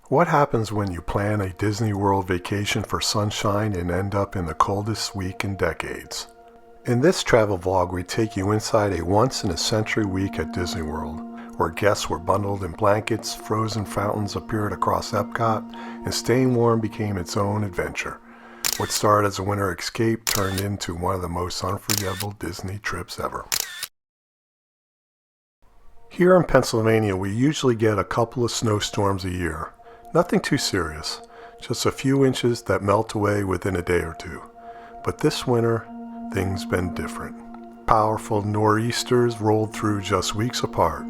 What happens when you plan a Disney World vacation for sunshine and end up in the coldest week in decades? In this travel vlog, we take you inside a once-in-a-century week at Disney World, where guests were bundled in blankets, frozen fountains appeared across EPCOT, and staying warm became its own adventure. What started as a winter escape turned into one of the most unforgettable Disney trips ever. Here in Pennsylvania, we usually get a couple of snowstorms a year. Nothing too serious, just a few inches that melt away within a day or two. But this winter, things been different. Powerful nor'easters rolled through just weeks apart,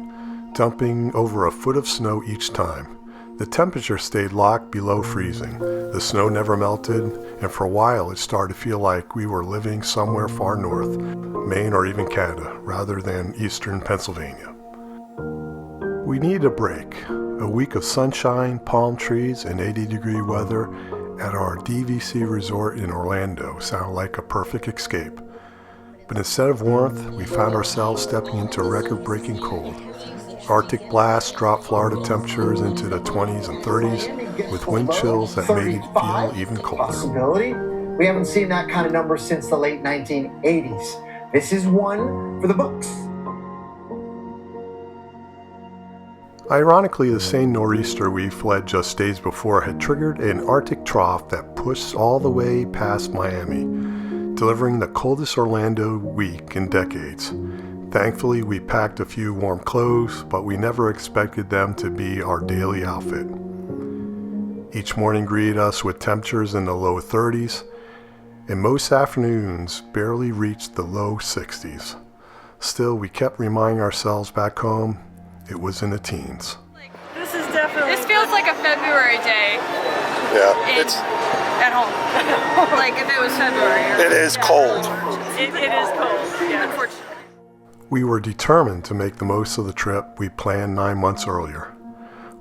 dumping over a foot of snow each time. The temperature stayed locked below freezing. The snow never melted, and for a while it started to feel like we were living somewhere far north, Maine or even Canada, rather than eastern Pennsylvania. We needed a break. A week of sunshine, palm trees, and 80-degree weather at our DVC resort in Orlando sounded like a perfect escape. But instead of warmth, we found ourselves stepping into record-breaking cold. Arctic blasts dropped Florida temperatures into the 20s and 30s, with wind chills that made it feel even colder. We haven't seen that kind of number since the late 1980s. This is one for the books. Ironically, the same nor'easter we fled just days before had triggered an Arctic trough that pushed all the way past Miami, delivering the coldest Orlando week in decades. Thankfully, we packed a few warm clothes, but we never expected them to be our daily outfit. Each morning greeted us with temperatures in the low 30s, and most afternoons barely reached the low 60s. Still, we kept reminding ourselves back home it was in the teens. This is definitely... This feels like a February day. Yeah, it's at home. Like if it was February. it is cold. It is cold, yeah. Unfortunately. We were determined to make the most of the trip we planned 9 months earlier.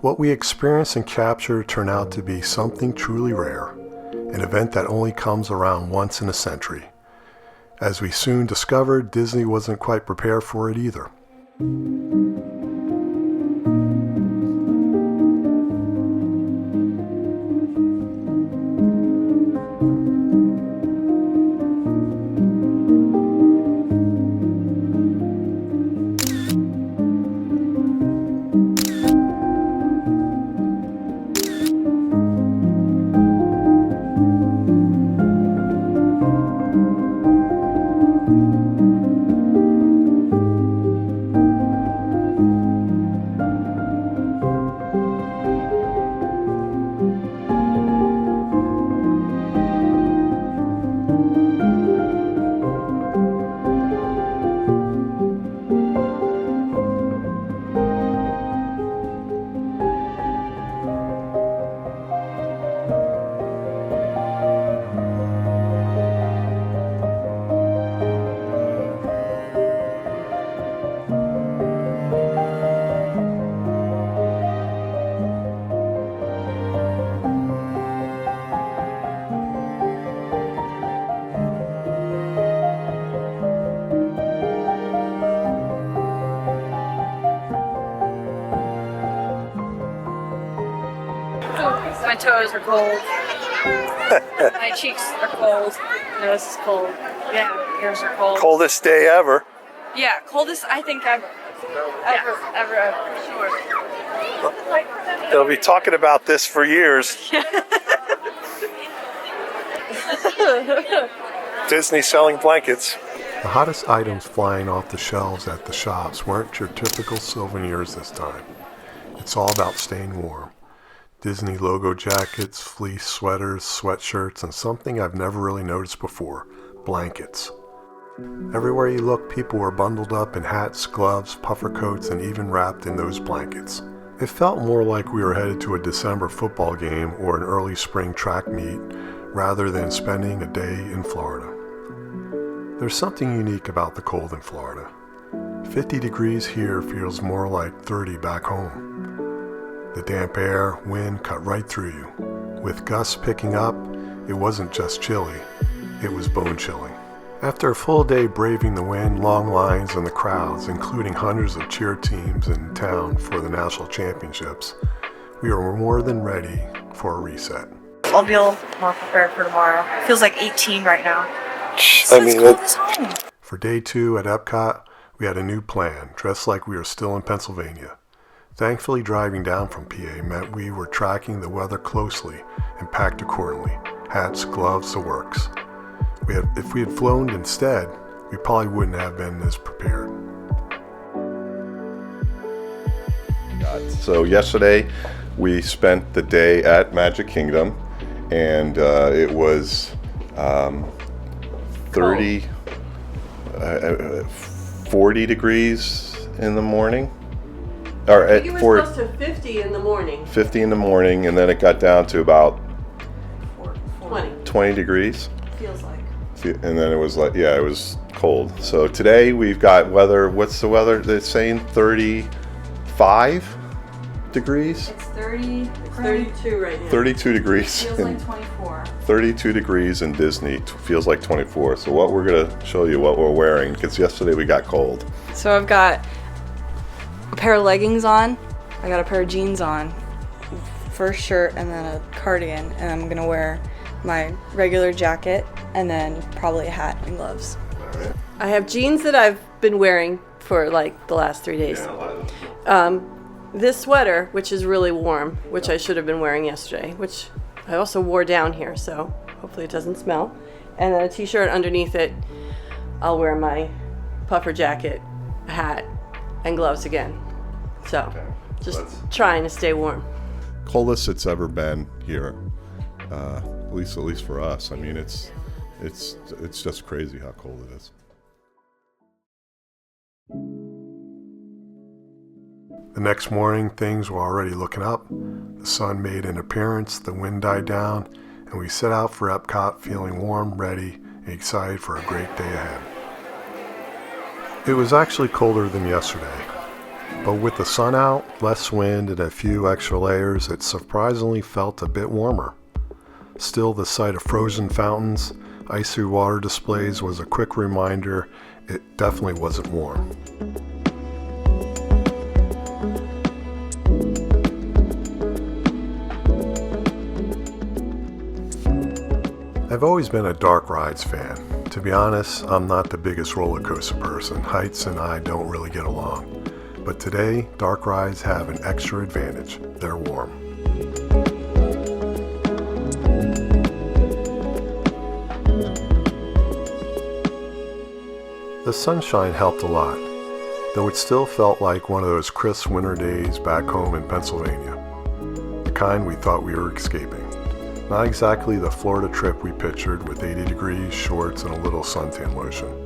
What we experienced and captured turned out to be something truly rare, an event that only comes around once in a century. As we soon discovered, Disney wasn't quite prepared for it either. My toes are cold. My cheeks are cold. Nose is cold. Yeah, ears are cold. Coldest day ever. Yeah, coldest I think ever. Ever. Sure. They'll be talking about this for years. Disney selling blankets. The hottest items flying off the shelves at the shops weren't your typical souvenirs this time. It's all about staying warm. Disney logo jackets, fleece sweaters, sweatshirts, and something I've never really noticed before, blankets. Everywhere you look, people were bundled up in hats, gloves, puffer coats, and even wrapped in those blankets. It felt more like we were headed to a December football game or an early spring track meet, rather than spending a day in Florida. There's something unique about the cold in Florida. 50 degrees here feels more like 30 back home. The damp air, wind cut right through you. With gusts picking up, it wasn't just chilly, it was bone-chilling. After a full day braving the wind, long lines, and the crowds, including hundreds of cheer teams in town for the national championships, We are more than ready for a reset. I'll be a little more prepared for tomorrow. It feels like 18 right now. I mean, For day 2 at EPCOT, we had a new plan, dressed like we were still in Pennsylvania. Thankfully, driving down from PA meant we were tracking the weather closely and packed accordingly. Hats, gloves, the works. If we had flown instead, we probably wouldn't have been as prepared. So yesterday we spent the day at Magic Kingdom, and it was 40 degrees in the morning. Or at You were 40, supposed to 50 in the morning. 50 in the morning, and then it got down to about 20 20 degrees. feels like. And then it was like, yeah, it was cold. So today we've got weather. What's the weather? They're saying 35 degrees. It's 30. It's 32 right now. 32 degrees. Feels like 24. 32 degrees in Disney. Feels like 24. So what we're gonna show you what we're wearing, because yesterday we got cold. So I've got a pair of leggings on, I got a pair of jeans on, first shirt and then a cardigan, and I'm gonna wear my regular jacket and then probably a hat and gloves. I have jeans that I've been wearing for like the last 3 days. This sweater, which is really warm, which I should have been wearing yesterday, which I also wore down here, so hopefully it doesn't smell. And then a t-shirt underneath it. I'll wear my puffer jacket, a hat, and gloves again. So just trying to stay warm. Coldest it's ever been here, at least for us. I mean, it's just crazy how cold it is. The next morning, things were already looking up. The sun made an appearance, the wind died down, and we set out for EPCOT feeling warm, ready, and excited for a great day ahead. It was actually colder than yesterday, but with the sun out, less wind, and a few extra layers, it surprisingly felt a bit warmer. Still, the sight of frozen fountains, icy water displays was a quick reminder it definitely wasn't warm. I've always been a dark rides fan. To be honest, I'm not the biggest roller coaster person. Heights and I don't really get along. But today, dark rides have an extra advantage. They're warm. The sunshine helped a lot, though it still felt like one of those crisp winter days back home in Pennsylvania. The kind we thought we were escaping. Not exactly the Florida trip we pictured with 80 degrees, shorts, and a little suntan lotion.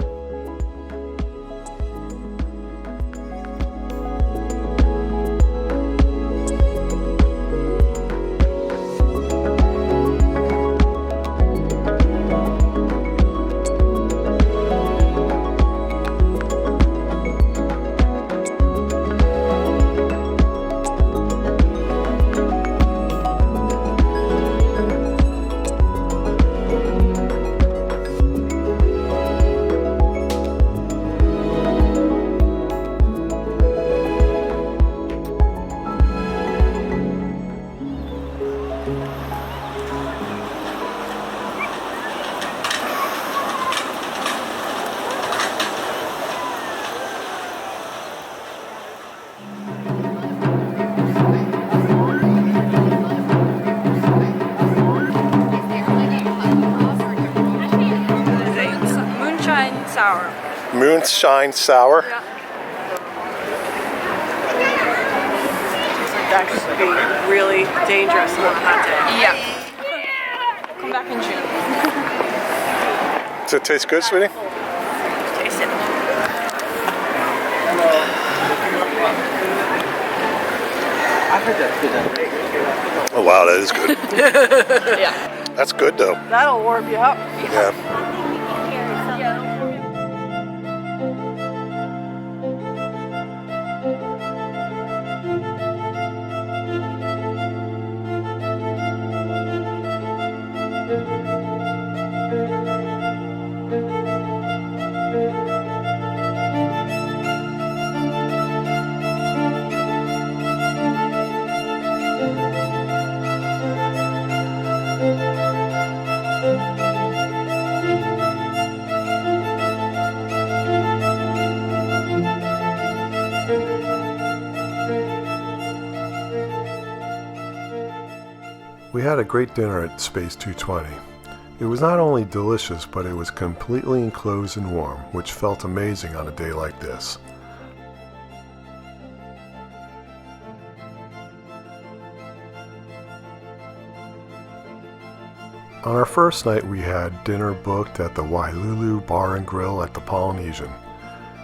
Sour. Moonshine sour. Yeah. That could be really dangerous on a hot day. Yeah. Come back in June. Does it taste good, sweetie? Taste it. Oh wow, that is good. Yeah. That's good though. That'll warm you up. Yeah. We had a great dinner at Space 220. It was not only delicious, but it was completely enclosed and warm, which felt amazing on a day like this. On our first night, we had dinner booked at the Wailulu Bar and Grill at the Polynesian.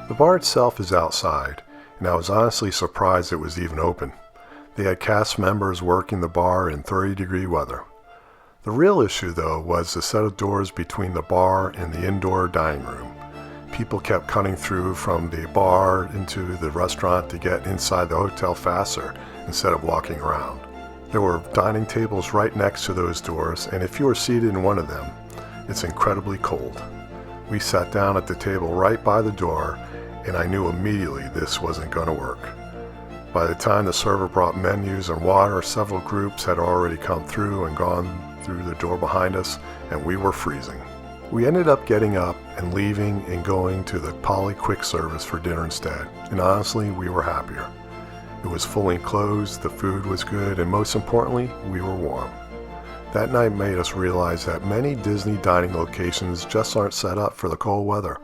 The bar itself is outside, and I was honestly surprised it was even open. They had cast members working the bar in 30-degree weather. The real issue, though, was the set of doors between the bar and the indoor dining room. People kept cutting through from the bar into the restaurant to get inside the hotel faster instead of walking around. There were dining tables right next to those doors, and if you were seated in one of them, it's incredibly cold. We sat down at the table right by the door, and I knew immediately this wasn't going to work. By the time the server brought menus and water, several groups had already come through and gone through the door behind us, and we were freezing. We ended up getting up and leaving and going to the Poly quick service for dinner instead, and honestly, we were happier. It was fully enclosed, the food was good, and most importantly, we were warm. That night made us realize that many Disney dining locations just aren't set up for the cold weather,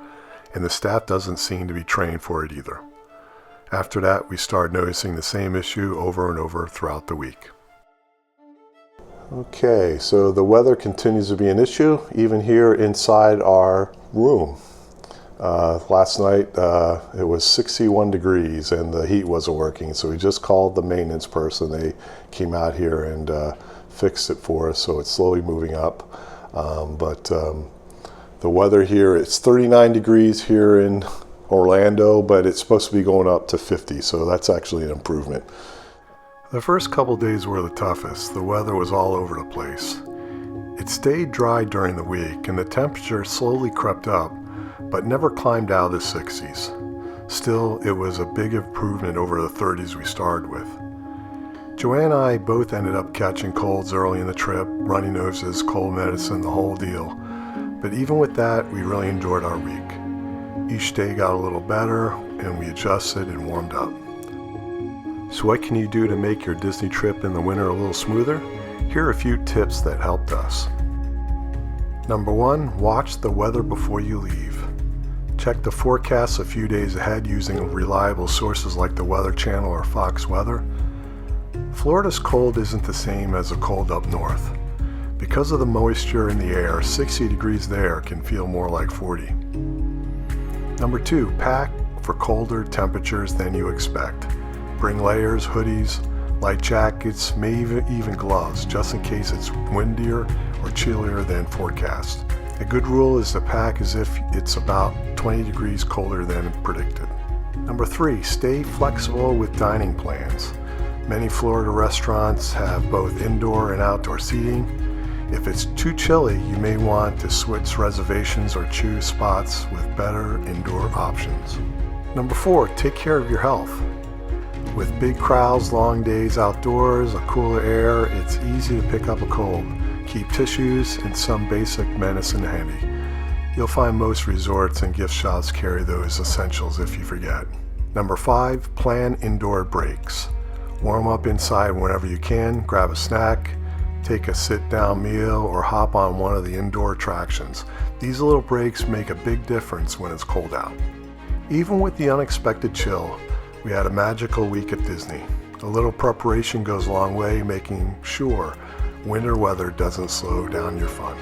and the staff doesn't seem to be trained for it either. After that, we started noticing the same issue over and over throughout the week. Okay, so the weather continues to be an issue, even here inside our room. Last night it was 61 degrees and the heat wasn't working, so we just called the maintenance person. They came out here and fixed it for us, so it's slowly moving up. But the weather here, it's 39 degrees here in Orlando, but it's supposed to be going up to 50, so that's actually an improvement. The first couple days were the toughest. The weather was all over the place. It stayed dry during the week, and the temperature slowly crept up, but never climbed out of the 60s. Still, it was a big improvement over the 30s we started with. Joanne and I both ended up catching colds early in the trip, runny noses, cold medicine, the whole deal. But even with that, we really enjoyed our week. Each day got a little better, and we adjusted and warmed up. So what can you do to make your Disney trip in the winter a little smoother? Here are a few tips that helped us. Number 1, watch the weather before you leave. Check the forecast a few days ahead using reliable sources like the Weather Channel or Fox Weather. Florida's cold isn't the same as the cold up north. Because of the moisture in the air, 60 degrees there can feel more like 40. Number 2, pack for colder temperatures than you expect. Bring layers, hoodies, light jackets, maybe even gloves, just in case it's windier or chillier than forecast. A good rule is to pack as if it's about 20 degrees colder than predicted. Number 3, stay flexible with dining plans. Many Florida restaurants have both indoor and outdoor seating. If it's too chilly, you may want to switch reservations or choose spots with better indoor options. Number 4, take care of your health. With big crowds, long days outdoors, a cooler air, it's easy to pick up a cold. Keep tissues and some basic medicine handy. You'll find most resorts and gift shops carry those essentials if you forget. Number 5, plan indoor breaks. Warm up inside whenever you can, grab a snack, take a sit-down meal, or hop on one of the indoor attractions. These little breaks make a big difference when it's cold out. Even with the unexpected chill, we had a magical week at Disney. A little preparation goes a long way, making sure winter weather doesn't slow down your fun.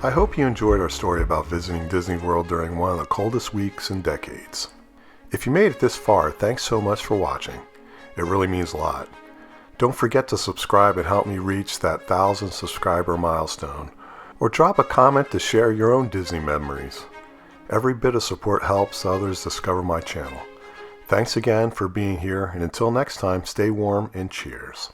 I hope you enjoyed our story about visiting Disney World during one of the coldest weeks in decades. If you made it this far, thanks so much for watching. It really means a lot. Don't forget to subscribe and help me reach that 1,000 subscriber milestone. Or drop a comment to share your own Disney memories. Every bit of support helps others discover my channel. Thanks again for being here, and until next time, stay warm and cheers.